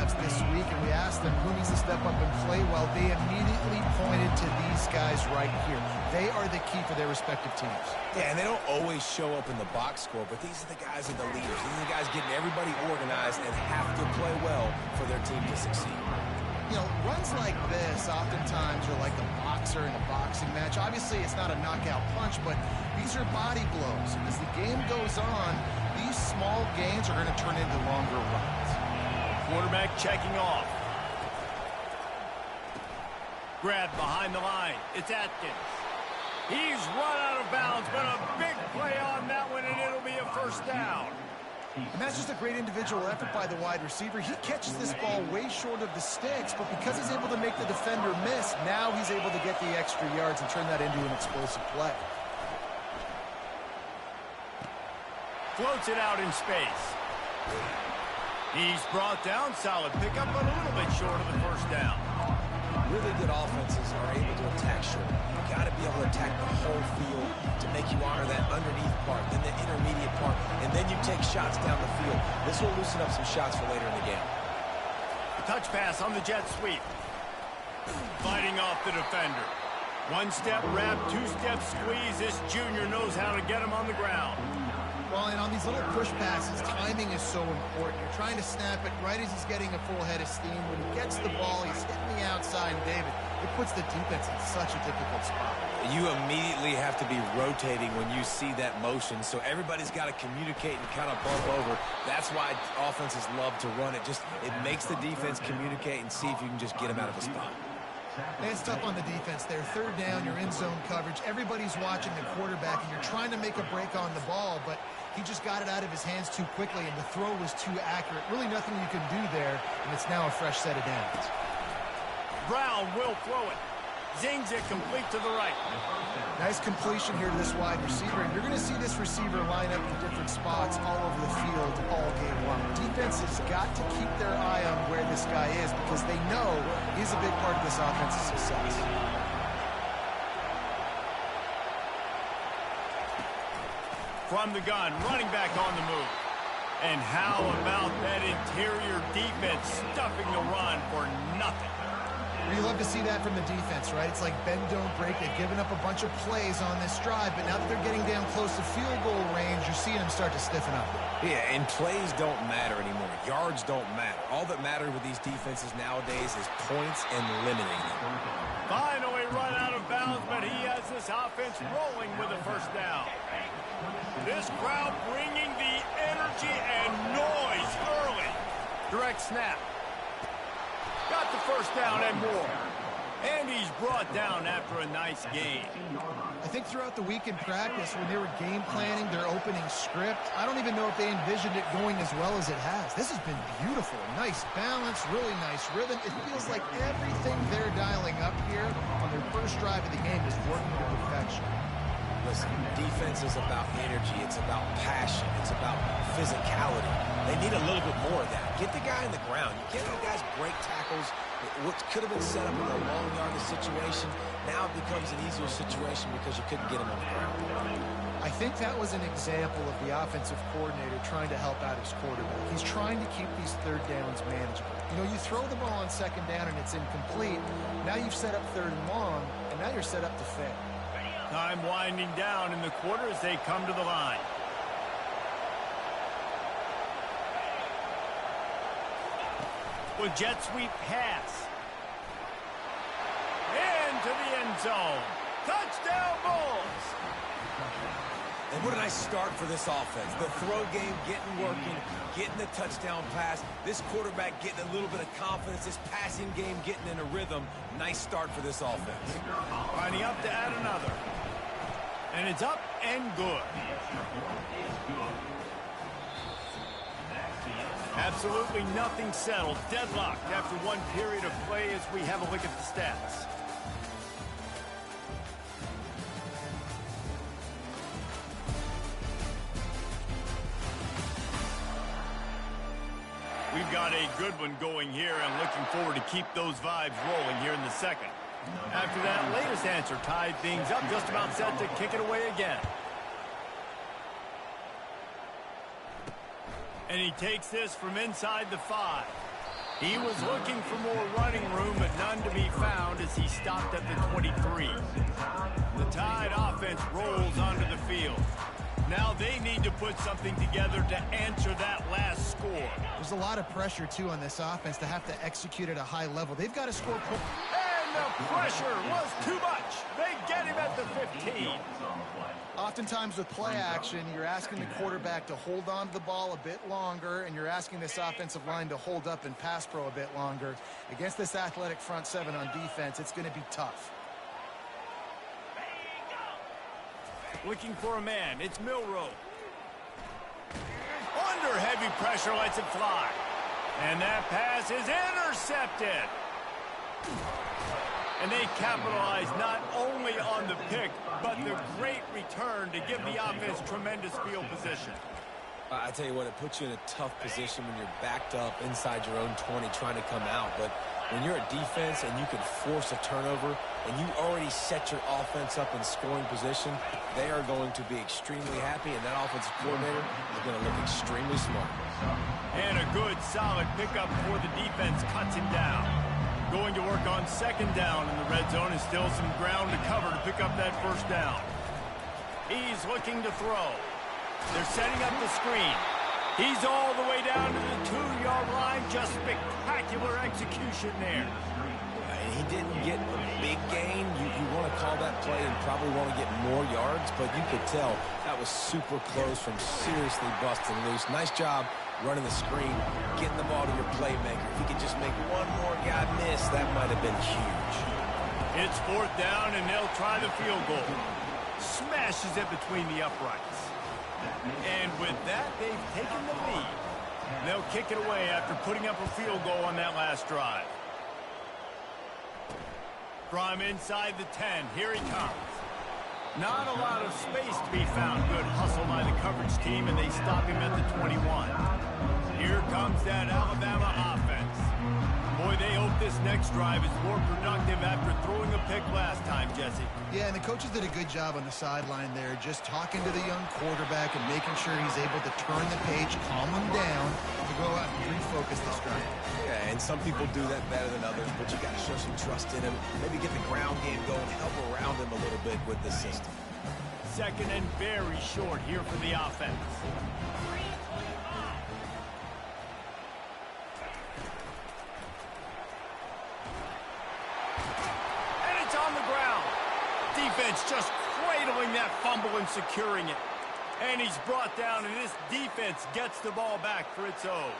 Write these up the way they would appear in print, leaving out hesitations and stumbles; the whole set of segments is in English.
staffs this week, and we asked them who needs to step up and play well. They immediately pointed to these guys right here. They are the key for their respective teams. Yeah, and they don't always show up in the box score, but these are the guys that are the leaders. These are the guys getting everybody organized and have to play well for their team to succeed. You know, runs like this oftentimes are like a boxer in a boxing match. Obviously, it's not a knockout punch, but these are body blows. As the game goes on, these small gains are going to turn into longer runs. Quarterback checking off. Grab behind the line. It's Atkins. He's run out of bounds, but a big play on that one, and it'll be a first down. And that's just a great individual effort by the wide receiver. He catches this ball way short of the sticks, but because he's able to make the defender miss, now he's able to get the extra yards and turn that into an explosive play. Floats it out in space. He's brought down. Solid pickup, but a little bit short of the first down. Really good offenses are able to attack short. You've got to be able to attack the whole field to make you honor that underneath part, then the intermediate part, and then you take shots down the field. This will loosen up some shots for later in the game. Touch pass on the jet sweep. Fighting off the defender. One step wrap, two step squeeze. This junior knows how to get him on the ground. Well, and on these little push passes, timing is so important. You're trying to snap it right as he's getting a full head of steam. When he gets the ball, he's hitting the outside. David, it puts the defense in such a difficult spot. You immediately have to be rotating when you see that motion, so everybody's got to communicate and kind of bump over. That's why offenses love to run it. It makes the defense communicate and see if you can just get them out of a spot. It's tough on the defense there. Third down, you're in zone coverage. Everybody's watching the quarterback, and you're trying to make a break on the ball, but he just got it out of his hands too quickly, and the throw was too accurate. Really nothing you can do there, and it's now a fresh set of downs. Brown will throw it. Zings it complete to the right. Nice completion here to this wide receiver, and you're going to see this receiver line up in different spots all over the field all game long. Defense has got to keep their eye on where this guy is because they know he's a big part of this offense's success. From the gun, running back on the move. And how about that interior defense stuffing the run for nothing? You love to see that from the defense, right? It's like bend, don't break. They've given up a bunch of plays on this drive, but now that they're getting down close to field goal range, you're seeing them start to stiffen up. Yeah, and plays don't matter anymore. Yards don't matter. All that matters with these defenses nowadays is points and limiting them. Finally run out of bounds, but he has this offense rolling with a first down. This crowd bringing the energy and noise early. Direct snap. Got the first down and more. And he's brought down after a nice gain. I think throughout the week in practice, when they were game planning their opening script, I don't even know if they envisioned it going as well as it has. This has been beautiful. Nice balance, really nice rhythm. It feels like everything they're dialing up here on their first drive of the game is working to perfection. Listen, defense is about energy. It's about passion. It's about physicality. They need a little bit more of that. Get the guy on the ground. You can't have guys break tackles. What could have been set up in a long yardage situation, now it becomes an easier situation because you couldn't get him on the ground. I think that was an example of the offensive coordinator trying to help out his quarterback. He's trying to keep these third downs manageable. You know, you throw the ball on second down and it's incomplete. Now you've set up third and long, and now you're set up to fail. Time winding down in the quarter as they come to the line. With jet sweep pass. Into the end zone. Touchdown Bulls! And what a nice start for this offense. The throw game getting working, getting the touchdown pass. This quarterback getting a little bit of confidence. This passing game getting in a rhythm. Nice start for this offense. Lining up to add another. And it's up and good. Absolutely nothing settled. Deadlocked after one period of play as we have a look at the stats. We've got a good one going here and looking forward to keep those vibes rolling here in the second. After that latest answer tied things up, just about set to kick it away again. And he takes this from inside the 5. He was looking for more running room, but none to be found as he stopped at the 23. The Tide offense rolls onto the field. Now they need to put something together to answer that last score. There's a lot of pressure, too, on this offense to have to execute at a high level. They've got to score points. And the pressure was too much. They get him at the 15. Oftentimes with play action, you're asking the quarterback to hold on to the ball a bit longer, and you're asking this offensive line to hold up and pass pro a bit longer. Against this athletic front seven on defense, it's going to be tough. Looking for a man. It's Milroe. Under heavy pressure, lets it fly. And that pass is intercepted. And they capitalize not only on the pick, but the great return to give the offense tremendous field position. I tell you what, it puts you in a tough position when you're backed up inside your own 20 trying to come out. But when you're a defense and you can force a turnover and you already set your offense up in scoring position, they are going to be extremely happy, and that offensive coordinator is going to look extremely smart. And a good, solid pickup before the defense cuts him down. Going to work on second down in the red zone, and still some ground to cover to pick up that first down. He's looking to throw. They're setting up the screen. He's all the way down to the 2-yard line. Just spectacular execution there. He didn't get a big gain. You want to call that play and probably want to get more yards, but you could tell that was super close from seriously busting loose. Nice job running the screen, getting the ball to your playmaker. If he could just make one more guy miss, that might have been huge. It's fourth down, and they'll try the field goal. Smashes it between the uprights. And with that, they've taken the lead. They'll kick it away after putting up a field goal on that last drive. From inside the 10, here he comes. Not a lot of space to be found. Good hustle by the coverage team, and they stop him at the 21. Here comes that Alabama offense. Boy, they hope this next drive is more productive after throwing a pick last time, Jesse. Yeah, and the coaches did a good job on the sideline there, just talking to the young quarterback and making sure he's able to turn the page, calm him down, to go out and refocus this drive. Yeah, and some people do that better than others, but you got to show some trust in him. Maybe get the ground game going, help around him a little bit with the system. Second and very short here for the offense. And it's on the ground. Defense just cradling that fumble and securing it. And he's brought down, and this defense gets the ball back for its own.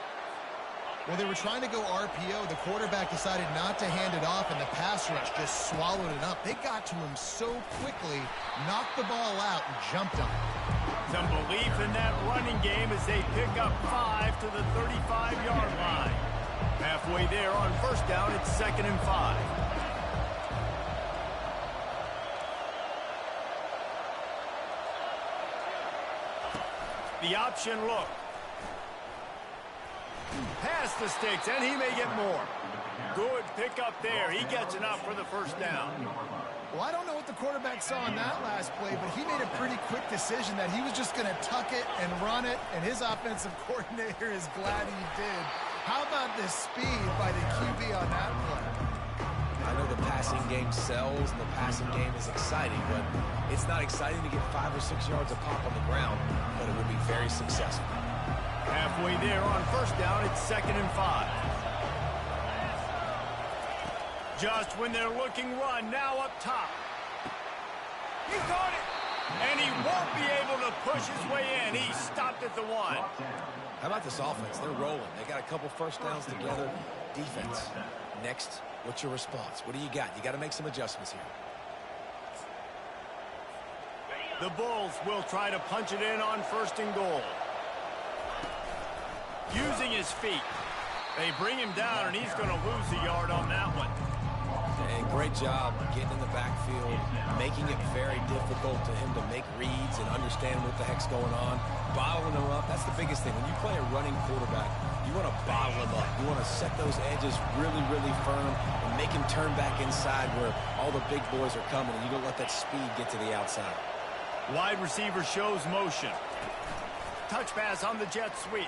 Well, they were trying to go RPO. The quarterback decided not to hand it off, and the pass rush just swallowed it up. They got to him so quickly, knocked the ball out, and jumped on it. Some belief in that running game as they pick up 5 to the 35-yard line. Halfway there on first down, it's 2nd and 5. The option look. Past the sticks, and he may get more. Good pickup there. He gets enough for the first down. Well, I don't know what the quarterback saw in that last play, but he made a pretty quick decision that he was just going to tuck it and run it, and his offensive coordinator is glad he did. How about the speed by the QB on that play? I know the passing game sells, and the passing game is exciting, but it's not exciting to get 5 or 6 yards a pop on the ground, but it would be very successful. Halfway there on first down, it's 2nd and 5. Just when they're looking run, now up top. He caught it, and he won't be able to push his way in. He stopped at the 1. How about this offense? They're rolling. They got a couple first downs together. Defense. Next, what's your response? What do you got? You got to make some adjustments here. The Bulls will try to punch it in on 1st and goal. Using his feet. They bring him down, and he's going to lose a yard on that one. And great job getting in the backfield, making it very difficult to him to make reads and understand what the heck's going on, bottling him up. That's the biggest thing. When you play a running quarterback, you want to bottle him up. You want to set those edges really, really firm and make him turn back inside where all the big boys are coming, and you don't let that speed get to the outside. Wide receiver shows motion. Touch pass on the jet sweep.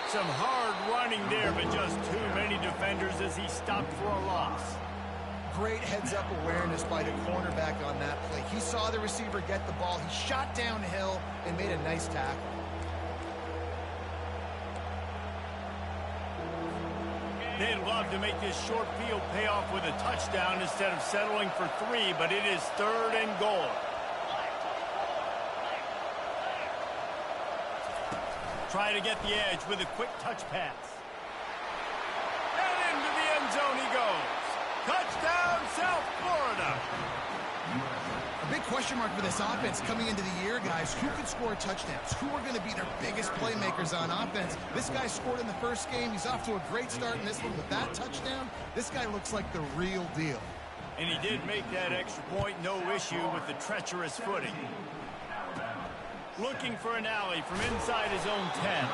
Some hard running there, but just too many defenders as he stopped for a loss. Great heads-up awareness by the cornerback on that play. He saw the receiver get the ball. He shot downhill and made a nice tackle. They'd love to make this short field pay off with a touchdown instead of settling for 3, but it is 3rd and goal. Try to get the edge with a quick touch pass. And into the end zone he goes. Touchdown, South Florida. A big question mark for this offense coming into the year, guys. Who could score touchdowns? Who are going to be their biggest playmakers on offense? This guy scored in the first game. He's off to a great start in this one with that touchdown. This guy looks like the real deal. And he did make that extra point, no issue with the treacherous footing. Looking for an alley from inside his own 10.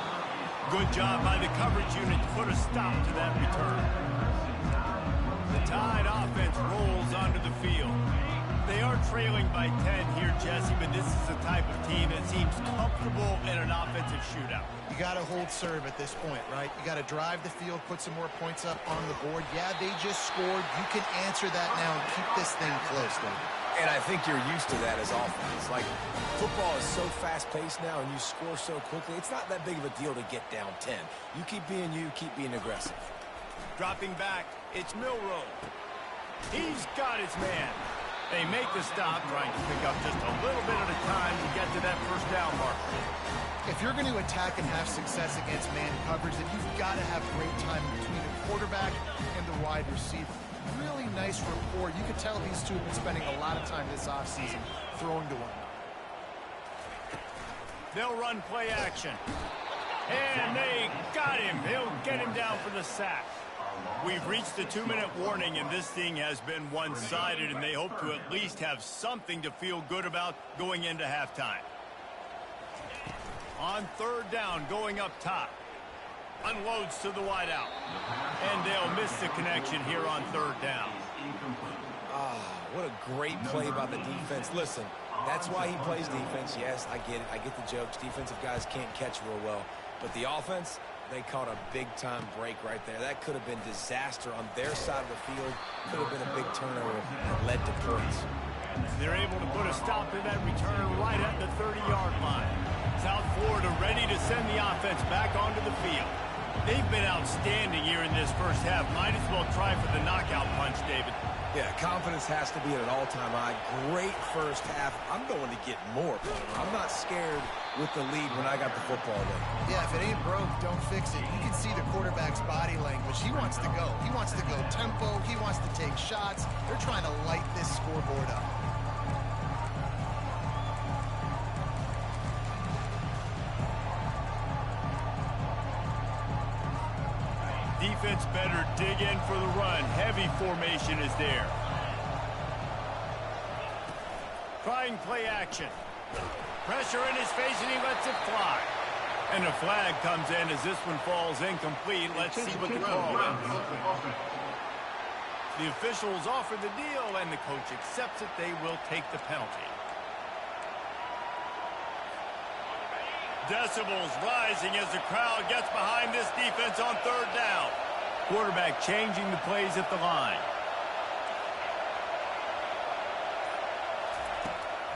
Good job by the coverage unit to put a stop to that return. The Tide offense rolls onto the field. They are trailing by 10 here, Jesse, but this is the type of team that seems comfortable in an offensive shootout. You got to hold serve at this point, right? You got to drive the field, put some more points up on the board. Yeah, they just scored. You can answer that now and keep this thing close, though. And I think you're used to that as offense. Like, football is so fast-paced now and you score so quickly, it's not that big of a deal to get down 10. You keep being aggressive. Dropping back, it's Milroe. He's got his man. They make the stop, trying to pick up just a little bit at a time to get to that first down marker. If you're going to attack and have success against man coverage, then you've got to have great time between the quarterback and the wide receiver. Really nice rapport. You could tell these two have been spending a lot of time this offseason throwing to one another. They'll run play action. And they got him. He'll get him down for the sack. We've reached the 2-minute warning, and this thing has been one-sided, and they hope to at least have something to feel good about going into halftime. On 3rd down, going up top. Unloads to the wideout. And they'll miss the connection here on 3rd down. What a great play by the defense. Listen, that's why he plays defense. Yes, I get it. I get the jokes. Defensive guys can't catch real well. But the offense, they caught a big-time break right there. That could have been disaster on their side of the field. Could have been a big turnover that led to points. They're able to put a stop to that return right at the 30-yard line. South Florida ready to send the offense back onto the field. They've been outstanding here in this first half. Might as well try for the knockout punch, David. Yeah, confidence has to be at an all-time high. Great first half. I'm going to get more. I'm not scared with the lead when I got the football there. Yeah, if it ain't broke, don't fix it. You can see the quarterback's body language. He wants to go. He wants to go tempo. He wants to take shots. They're trying to light this scoreboard up. Defense better dig in for the run. Heavy formation is there. Trying play action. Pressure in his face, and he lets it fly. And a flag comes in as this one falls incomplete. Let's see what the call is. The officials offer the deal, and the coach accepts it. They will take the penalty. Decibels rising as the crowd gets behind this defense on 3rd down. Quarterback changing the plays at the line.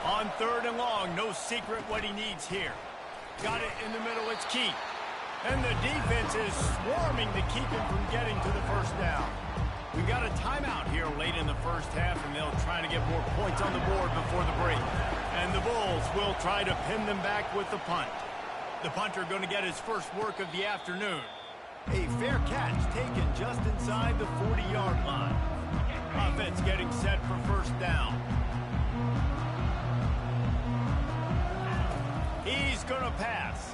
On 3rd and long, no secret what he needs here. Got it in the middle, it's key. And the defense is swarming to keep him from getting to the first down. We got a timeout here late in the first half, and they'll try to get more points on the board before the break. And the Bulls will try to pin them back with the punt. The punter going to get his first work of the afternoon. A fair catch taken just inside the 40-yard line. Offense getting set for first down. He's going to pass.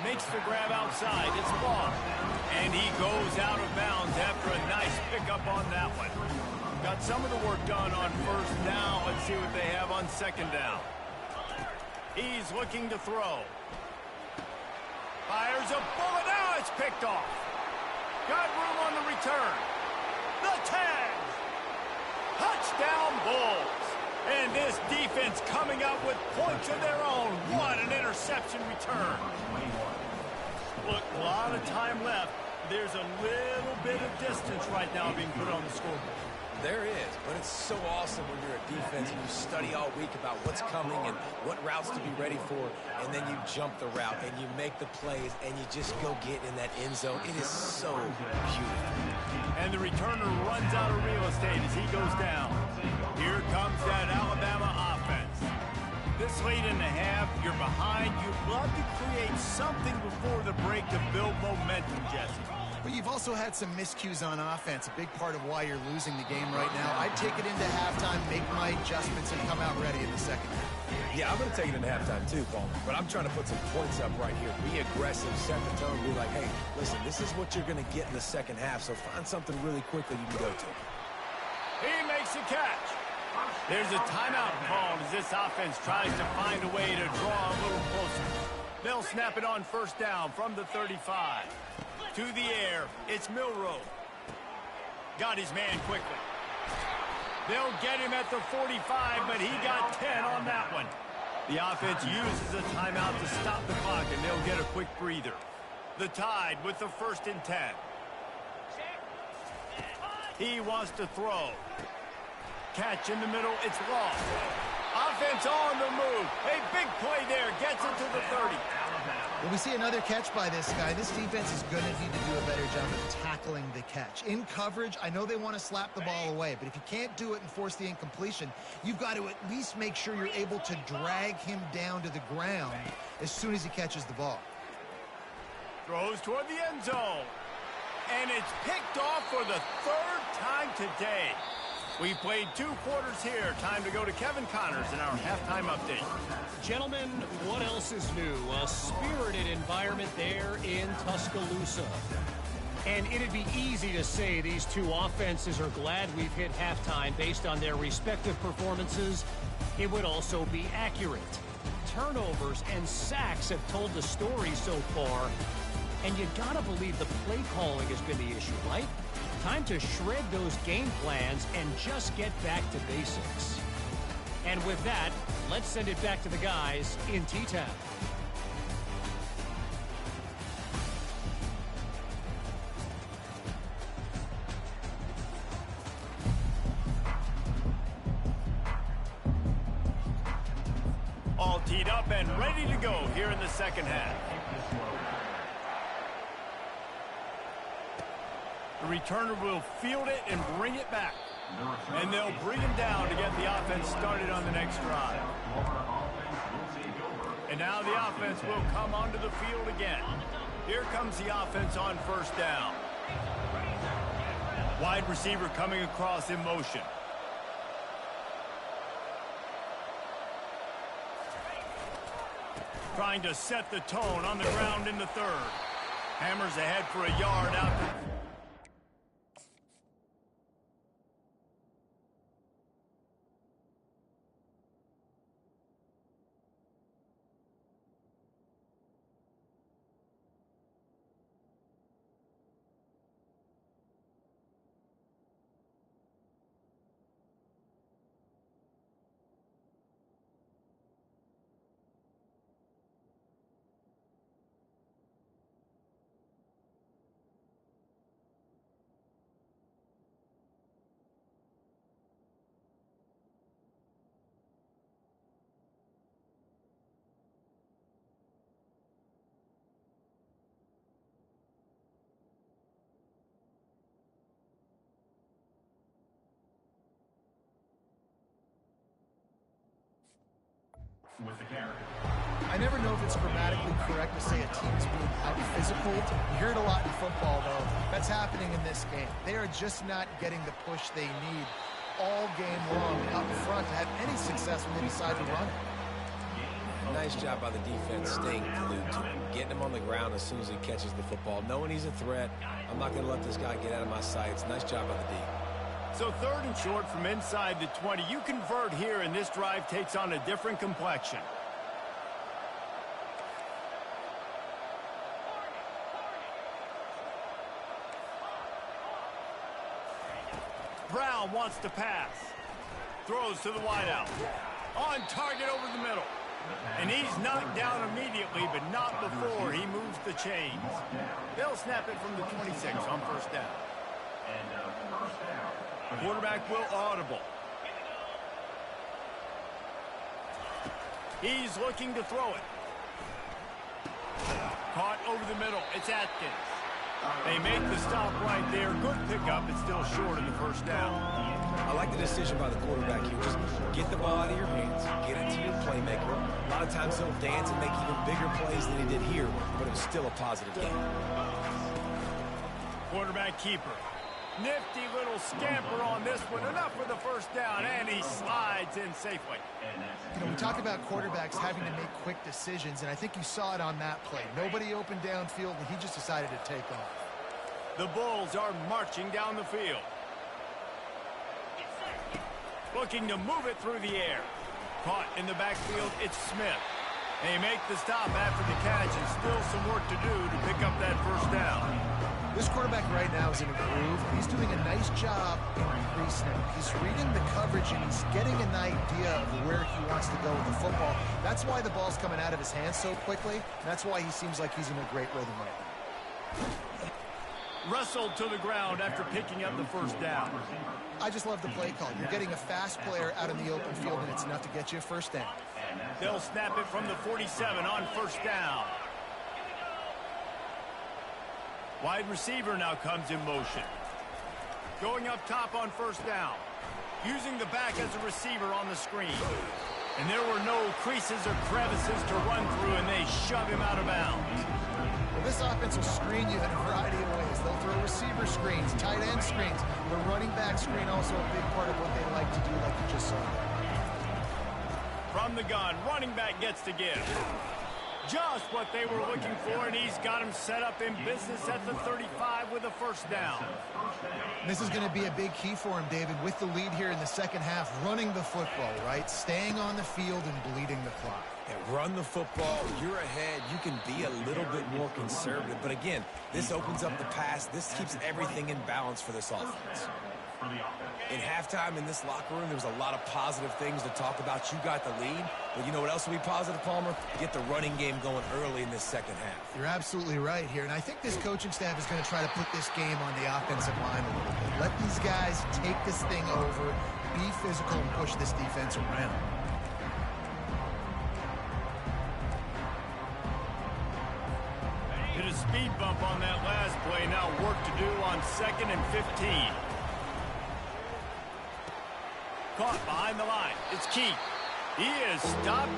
Makes the grab outside. It's long. And he goes out of bounds after a nice pickup on that one. Got some of the work done on first down. Let's see what they have on 2nd down. He's looking to throw. Fires a bullet. Now it's picked off. Got room on the return. The tag. Touchdown Bulls. And this defense coming up with points of their own. What an interception return. Look, a lot of time left. There's a little bit of distance right now being put on the scoreboard. There is, but it's so awesome when you're a defense and you study all week about what's coming and what routes to be ready for, and then you jump the route and you make the plays and you just go get in that end zone. It is so beautiful. And the returner runs out of real estate as he goes down. Here comes that Alabama offense. This late in the half, you're behind. You'd love to create something before the break to build momentum, Jesse. But you've also had some miscues on offense, a big part of why you're losing the game right now. I'd take it into halftime, make my adjustments, and come out ready in the second half. Yeah, I'm going to take it into halftime too, Paul. But I'm trying to put some points up right here. Be aggressive, set the tone, be like, hey, listen, this is what you're going to get in the second half, so find something really quick that you can go to. He makes a catch. There's a timeout called as this offense tries to find a way to draw a little closer. They'll snap it on first down from the 35. To the air, it's Milroe. Got his man quickly. They'll get him at the 45, but he got 10 on that one. The offense uses a timeout to stop the clock, and they'll get a quick breather. The Tide with the 1st and 10. He wants to throw. Catch in the middle, it's lost. Offense on the move. A big play there, gets it to the 30. When we see another catch by this guy, this defense is going to need to do a better job of tackling the catch. In coverage, I know they want to slap the ball away, but if you can't do it and force the incompletion, you've got to at least make sure you're able to drag him down to the ground as soon as he catches the ball. Throws toward the end zone. And it's picked off for the 3rd time today. We've played 2 quarters here. Time to go to Kevin Connors in our halftime update. Gentlemen, what else is new? A spirited environment there in Tuscaloosa. And it'd be easy to say these two offenses are glad we've hit halftime based on their respective performances. It would also be accurate. Turnovers and sacks have told the story so far. And you gotta believe the play calling has been the issue, right? Time to shred those game plans and just get back to basics. And with that, let's send it back to the guys in T-Town. All teed up and ready to go here in the second half. The returner will field it and bring it back. And they'll bring him down to get the offense started on the next drive. And now the offense will come onto the field again. Here comes the offense on first down. Wide receiver coming across in motion. Trying to set the tone on the ground in the 3rd. Hammers ahead for a yard out to... with the carry. I never know if it's grammatically correct to say a team is being out-physical. You hear it a lot in football, though. That's happening in this game. They are just not getting the push they need all game long up front to have any success when they decide to run it. Nice job by the defense staying glued to him, getting him on the ground as soon as he catches the football, knowing he's a threat. I'm not going to let this guy get out of my sights. Nice job by the D. So 3rd and short from inside the 20. You convert here, and this drive takes on a different complexion. Brown wants to pass. Throws to the wideout. On target over the middle. And he's knocked down immediately, but not before he moves the chains. They'll snap it from the 26 on first down. Quarterback will audible. He's looking to throw it. Caught over the middle. It's Atkins. They make the stop right there. Good pickup. It's still short of the first down. I like the decision by the quarterback here. Just get the ball out of your hands. Get it to your playmaker. A lot of times he'll dance and make even bigger plays than he did here, but it was still a positive game. Quarterback keeper. Nifty little scamper on this one. Enough for the first down, and he slides in safely. You know, we talk about quarterbacks having to make quick decisions, and I think you saw it on that play. Nobody opened downfield, and he just decided to take off. The Bulls are marching down the field. Looking to move it through the air. Caught in the backfield, it's Smith. They make the stop after the catch, and still some work to do to pick up that first down. This quarterback right now is in a groove. He's doing a nice job in pre-snap. He's reading the coverage, and he's getting an idea of where he wants to go with the football. That's why the ball's coming out of his hands so quickly. That's why he seems like he's in a great rhythm right now. Wrestled to the ground after picking up the first down. I just love the play call. You're getting a fast player out in the open field, and it's enough to get you a first down. They'll snap it from the 47 on first down. Wide receiver now comes in motion. Going up top on first down. Using the back as a receiver on the screen. And there were no creases or crevices to run through, and they shove him out of bounds. Well, this offense will screen you in a variety of ways. They'll throw receiver screens, tight end screens. The running back screen also a big part of what they like to do, like you just saw there. From the gun, running back gets to give. Just what they were looking for, and he's got him set up in business at the 35 with a first down. This is going to be a big key for him, David, with the lead here in the second half, running the football, right? Staying on the field and bleeding the clock. Yeah, run the football. You're ahead. You can be a little bit more conservative. But again, this opens up the pass. This keeps everything in balance for this offense. In halftime in this locker room, there was a lot of positive things to talk about. You got the lead, but you know what else will be positive, Palmer? Get the running game going early in this second half. You're absolutely right here, and I think this coaching staff is going to try to put this game on the offensive line a little bit. Let these guys take this thing over, be physical, and push this defense around. Hit a speed bump on that last play. Now work to do on 2nd and 15. Caught behind the line. It's Keith. He is stopped.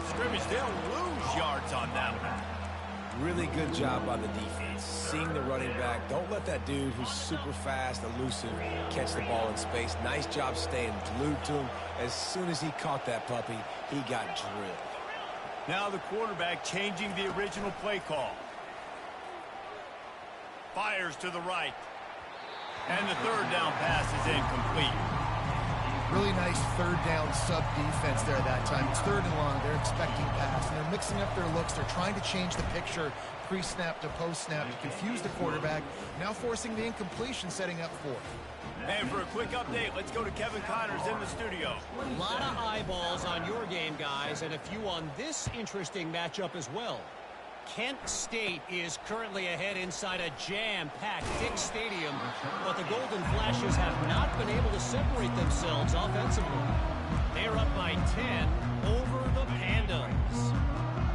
Scrimmage, they'll lose yards on that one. Really good job by the defense. Seeing the running back. Don't let that dude who's super fast, elusive, catch the ball in space. Nice job staying glued to him. As soon as he caught that puppy, he got drilled. Now the quarterback changing the original play call. Fires to the right. And the third down pass is incomplete. Really nice third down sub defense there that time. It's 3rd and long. They're expecting pass, and they're mixing up their looks. They're trying to change the picture pre-snap to post-snap to confuse the quarterback, now forcing the incompletion, setting up 4th. And for a quick update, let's go to Kevin Connors in the studio. A lot of eyeballs on your game, guys, and a few on this interesting matchup as well. Kent State is currently ahead inside a jam-packed Dick Stadium, but the Golden Flashes have not been able to separate themselves offensively. They're up by 10 over the Pandas.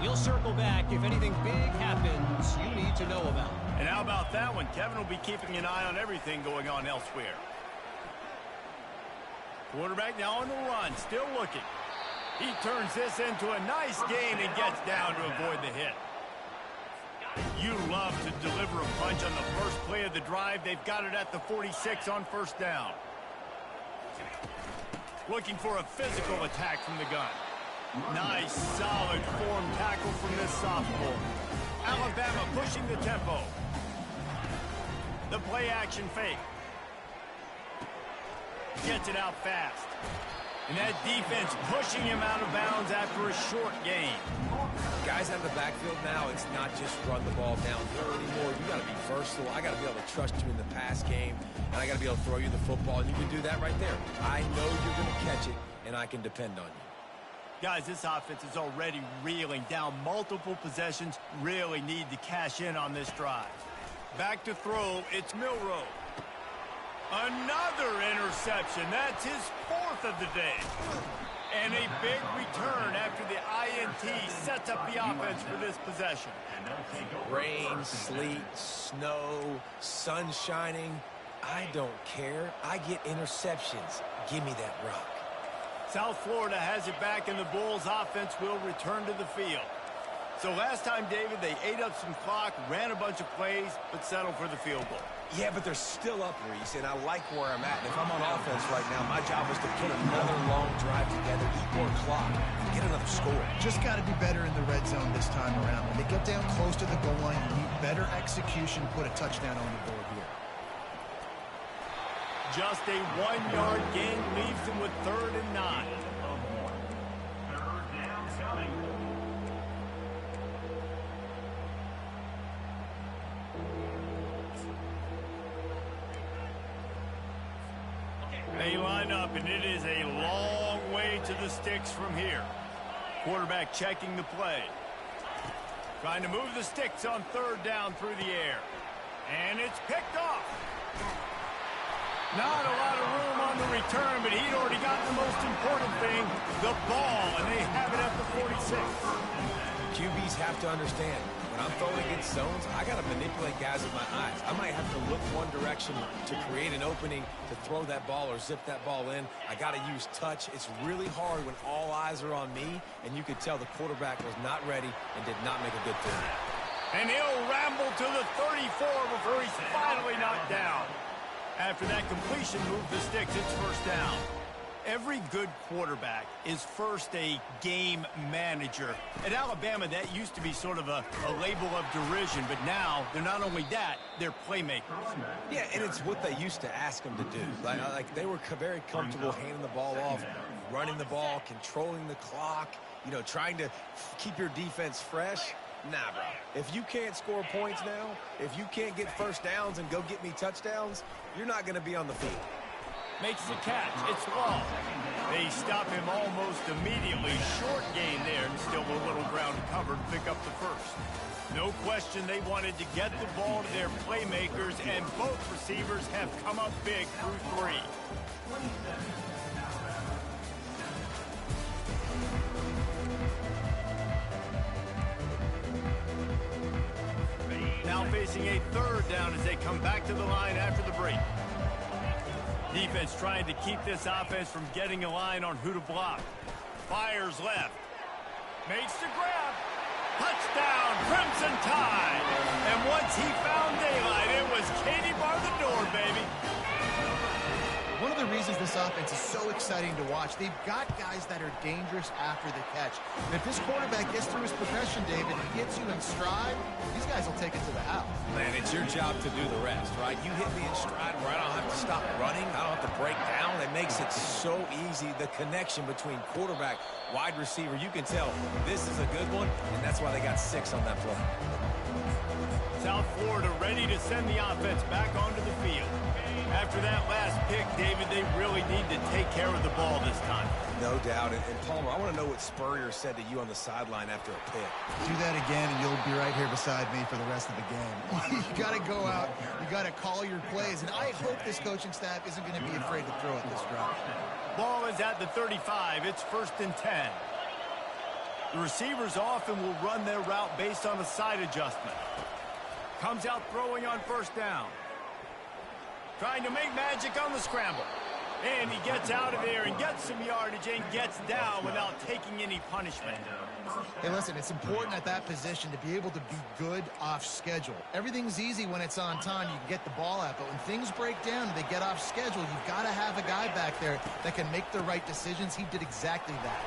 We'll circle back if anything big happens you need to know about. And how about that one? Kevin will be keeping an eye on everything going on elsewhere. Quarterback now on the run, still looking. He turns this into a nice gain and gets down to avoid the hit. You love to deliver a punch on the first play of the drive. They've got it at the 46 on first down. Looking for a physical attack from the gun. Nice, solid form tackle from this sophomore. Alabama pushing the tempo. The play action fake. Gets it out fast. And that defense pushing him out of bounds after a short gain. guys out of the backfield now, it's not just run the ball downhill anymore. You got to be versatile. I got to be able to trust you in the pass game, and I got to be able to throw you the football, and you can do that right there. I know you're going to catch it, and I can depend on you. Guys, this offense is already reeling down multiple possessions. Really need to cash in on this drive. Back to throw, it's Milroe. Another interception. That's his 4th of the day. And a big return after the INT sets up the offense for this possession. Rain, sleet, snow, sun shining. I don't care. I get interceptions. Give me that rock. South Florida has it back, and the Bulls offense will return to the field. So last time, David, they ate up some clock, ran a bunch of plays, but settled for the field goal. Yeah, but they're still up, Reese, and I like where I'm at. And if I'm on offense right now, my job is to put another long drive together, eat more clock, and get another score. Just got to be better in the red zone this time around. When they get down close to the goal line, you need better execution, put a touchdown on the board here. Just a 1-yard gain leaves them with 3rd and 9. They line up, and it is a long way to the sticks from here. Quarterback checking the play. Trying to move the sticks on 3rd down through the air. And it's picked off. Not a lot of room on the return, but he'd already got the most important thing, the ball, and they have it at the 46. QBs have to understand, when I'm throwing against zones, I got to manipulate guys with my eyes. I might have to look one direction to create an opening to throw that ball or zip that ball in. I got to use touch. It's really hard when all eyes are on me, and you could tell the quarterback was not ready and did not make a good throw. And he'll ramble to the 34 before he's finally knocked down. After that completion, move the sticks, it's 1st down. Every good quarterback is first a game manager. At Alabama, that used to be sort of a label of derision, but now they're not only that, they're playmakers. Yeah, and it's what they used to ask them to do. Like they were very comfortable handing the ball off, running the ball, controlling the clock, trying to keep your defense fresh. Nah, bro. If you can't score points now, if you can't get 1st downs and go get me touchdowns, you're not going to be on the field. Makes the catch. It's long. They stop him almost immediately. Short gain there, and still a little ground covered. Pick up the 1st. No question they wanted to get the ball to their playmakers, and both receivers have come up big through 3. Now facing a 3rd down as they come back to the line after the break. Defense trying to keep this offense from getting a line on who to block. Fires left. Makes the grab. Touchdown, Crimson Tide. And once he found daylight, it was Katie bar the door, baby. One of the reasons this offense is so exciting to watch, they've got guys that are dangerous after the catch. And if this quarterback gets through his progression, David, and gets you in stride, these guys will take it to the house. Man, it's your job to do the rest, right? You hit me in stride where I don't have to stop running. I don't have to break down. It makes it so easy. The connection between quarterback, wide receiver, you can tell this is a good one, and that's why they got 6 on that play. South Florida ready to send the offense back onto the field. After that last pick, David, they really need to take care of the ball this time. No doubt. And Palmer, I want to know what Spurrier said to you on the sideline after a pick. Do that again, and you'll be right here beside me for the rest of the game. You got to go out. You got to call your plays. And I hope this coaching staff isn't going to be afraid to throw at this drive. Ball is at the 35. It's 1st and 10. The receivers often will run their route based on a side adjustment. Comes out throwing on 1st down. Trying to make magic on the scramble. And he gets out of there and gets some yardage and gets down without taking any punishment. Hey, listen, it's important at that position to be able to be good off schedule. Everything's easy when it's on time. You can get the ball out. But when things break down and they get off schedule, you've got to have a guy back there that can make the right decisions. He did exactly that.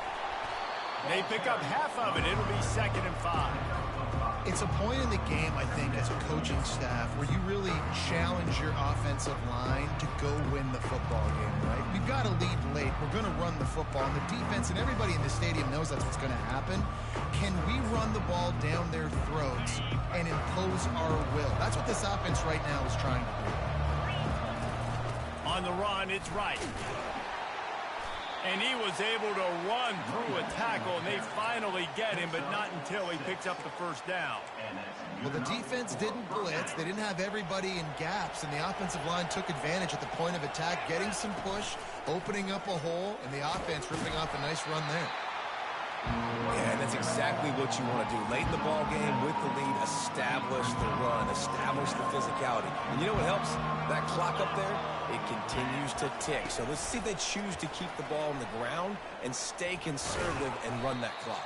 They pick up half of it. It'll be 2nd and 5. It's a point in the game, I think, as a coaching staff where you really challenge your offensive line to go win the football game, right? We've got to lead late. We're going to run the football. And the defense and everybody in the stadium knows that's what's going to happen. Can we run the ball down their throats and impose our will? That's what this offense right now is trying to do. On the run, it's right. And he was able to run through a tackle, and they finally get him, but not until he picks up the first down. Well, the defense didn't blitz. They didn't have everybody in gaps, and the offensive line took advantage at the point of attack, getting some push, opening up a hole, and the offense ripping off a nice run there. Yeah, and that's exactly what you want to do. Late in the ball game with the lead, establish the run, establish the physicality. And you know what helps? That clock up there, it continues to tick. So let's see if they choose to keep the ball on the ground and stay conservative and run that clock.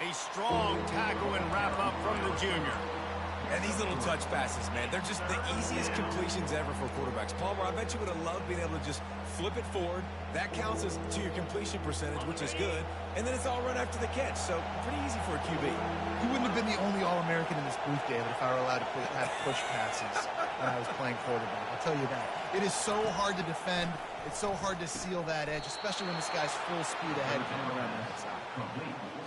A strong tackle and wrap up from the junior. And these little touch passes, man, they're just the easiest completions ever for quarterbacks. Palmer, I bet you would have loved being able to just flip it forward. That counts as to your completion percentage, which is good. And then it's all run after the catch, so pretty easy for a QB. You wouldn't have been the only All-American in this booth, David, if I were allowed to have push passes when I was playing quarterback. I'll tell you that. It is so hard to defend. It's so hard to seal that edge, especially when this guy's full speed ahead coming around the outside.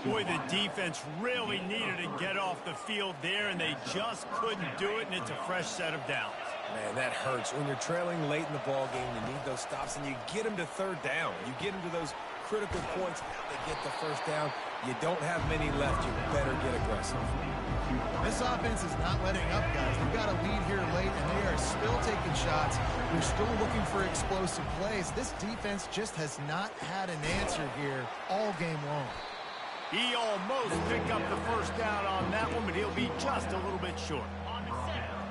Boy, the defense really needed to get off the field there, and they just couldn't do it, and it's a fresh set of downs. Man, that hurts. When you're trailing late in the ball game, you need those stops, and you get them to third down. You get them to those critical points. Now they get the first down. You don't have many left. You better get aggressive. This offense is not letting up, guys. They've got a lead here late, and they are still taking shots. They're still looking for explosive plays. This defense just has not had an answer here all game long. He almost picked up the first down on that one, but he'll be just a little bit short.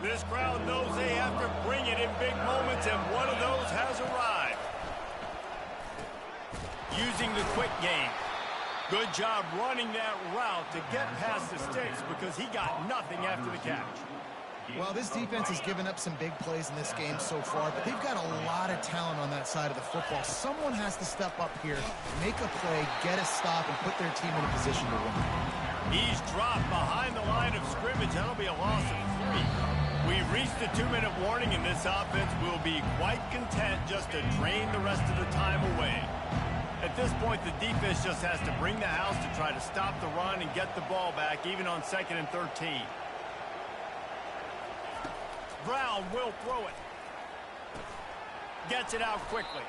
This crowd knows they have to bring it in big moments, and one of those has arrived. Using the quick game. Good job running that route to get past the sticks because he got nothing after the catch. Well, this defense has given up some big plays in this game so far, but they've got a lot of talent on that side of the football. Someone has to step up here, make a play, get a stop, and put their team in a position to win. He's dropped behind the line of scrimmage. That'll be a loss of 3. We've reached the 2-minute warning, and this offense will be quite content just to drain the rest of the time away. At this point, the defense just has to bring the house to try to stop the run and get the ball back, even on 2nd and 13. Brown will throw it. Gets it out quickly.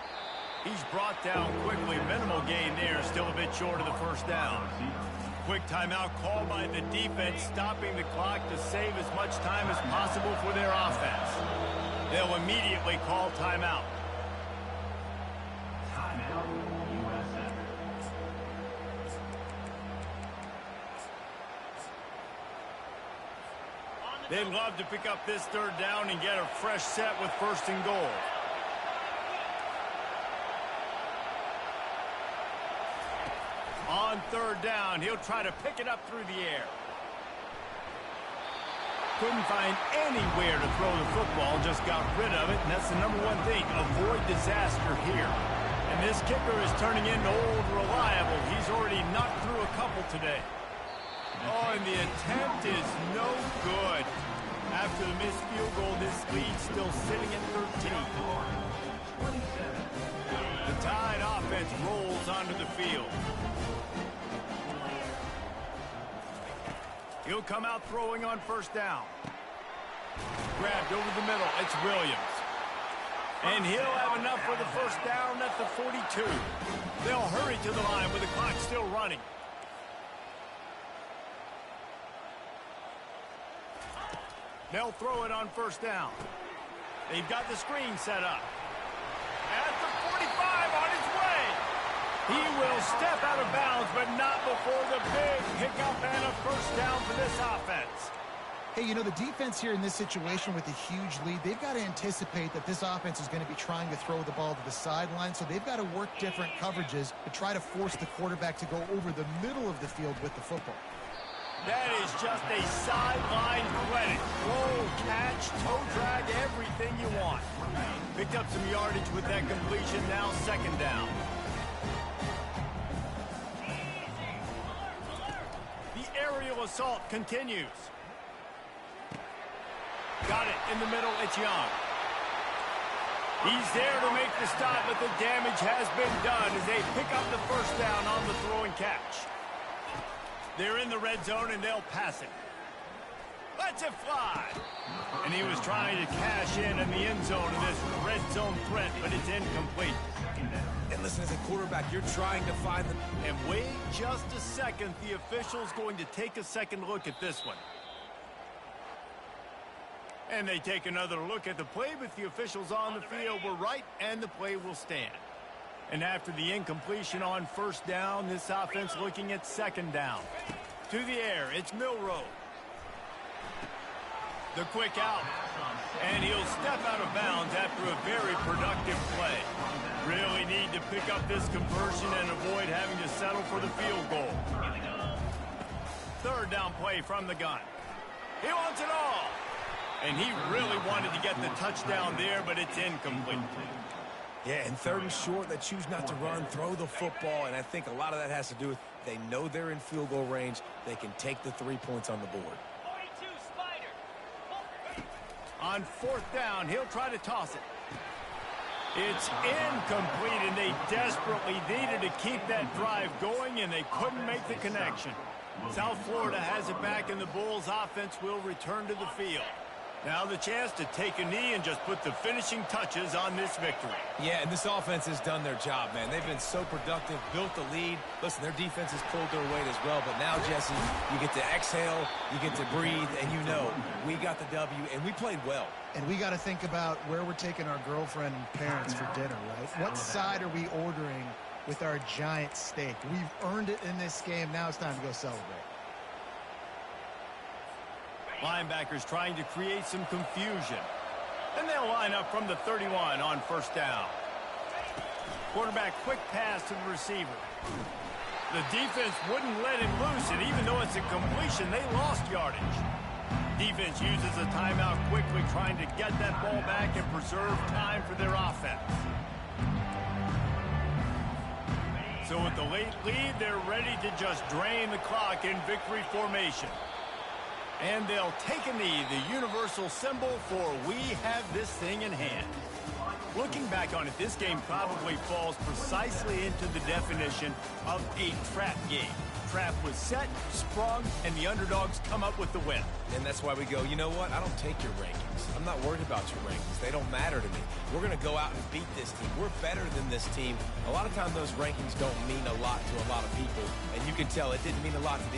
He's brought down quickly. Minimal gain there. Still a bit short of the first down. Quick timeout called by the defense, stopping the clock to save as much time as possible for their offense. They'll immediately call timeout. Timeout, USF. They'd love to pick up this third down and get a fresh set with 1st and goal. On 3rd down, he'll try to pick it up through the air. Couldn't find anywhere to throw the football, just got rid of it, and that's the number one thing. Avoid disaster here. And this kicker is turning into old reliable. He's already knocked through a couple today. Oh, and the attempt is no good. After the missed field goal, this lead's still sitting at 13. The Tide offense rolls onto the field. He'll come out throwing on 1st down. Grabbed over the middle. It's Williams. And he'll have enough for the 1st down at the 42. They'll hurry to the line with the clock still running. They'll throw it on 1st down. They've got the screen set up. At the 45 on his way. He will step out of bounds, but not before the big pickup and a 1st down for this offense. Hey, you know, the defense here in this situation with a huge lead, they've got to anticipate that this offense is going to be trying to throw the ball to the sideline, so they've got to work different coverages to try to force the quarterback to go over the middle of the field with the football. That is just a sideline credit. Roll, catch, toe drag, everything you want. Picked up some yardage with that completion, now 2nd down. The aerial physical assault continues. Got it in the middle. It's Young. He's there to make the stop, but the damage has been done as they pick up the first down on the throw and catch. They're in the red zone, and they'll pass it. Lets it fly. And he was trying to cash in the end zone in this red zone threat, but it's incomplete. And listen, as a quarterback, you're trying to find the... And wait just a second. The official's going to take a second look at this one. And they take another look at the play, but the officials on the field were right, and the play will stand. And after the incompletion on first down, this offense looking at second down. To the air, it's Milroe. The quick out. And he'll step out of bounds after a very productive play. Really need to pick up this conversion and avoid having to settle for the field goal. Third down play from the gun. He wants it all. And he really wanted to get the touchdown there, but it's incomplete. Yeah, and third and short, they choose not to run, throw the football, and I think a lot of that has to do with they know they're in field goal range. They can take the 3 points on the board. On fourth down, he'll try to toss it. It's incomplete, and they desperately needed to keep that drive going, and they couldn't make the connection. South Florida has it back, and the Bulls offense will return to the field. Now the chance to take a knee and just put the finishing touches on this victory. Yeah, and this offense has done their job, man. They've been so productive, built the lead. Listen, their defense has pulled their weight as well. But now, Jesse, you get to exhale, you get to breathe, and you know we got the W, and we played well. And we got to think about where we're taking our girlfriend and parents for dinner, right? What side are we ordering with our giant steak? We've earned it in this game. Now it's time to go celebrate. Linebackers trying to create some confusion. And they'll line up from the 31 on first down. Quarterback quick pass to the receiver. The defense wouldn't let him loose, and even though it's a completion, they lost yardage. Defense uses a timeout quickly, trying to get that ball back and preserve time for their offense. So with the late lead, they're ready to just drain the clock in victory formation. And they'll take a knee, the universal symbol for we have this thing in hand. Looking back on it, this game probably falls precisely into the definition of a trap game. Trap was set, sprung, and the underdogs come up with the win. And that's why we go, you know what? I don't take your rankings. I'm not worried about your rankings. They don't matter to me. We're going to go out and beat this team. We're better than this team. A lot of times those rankings don't mean a lot to a lot of people. And you can tell it didn't mean a lot to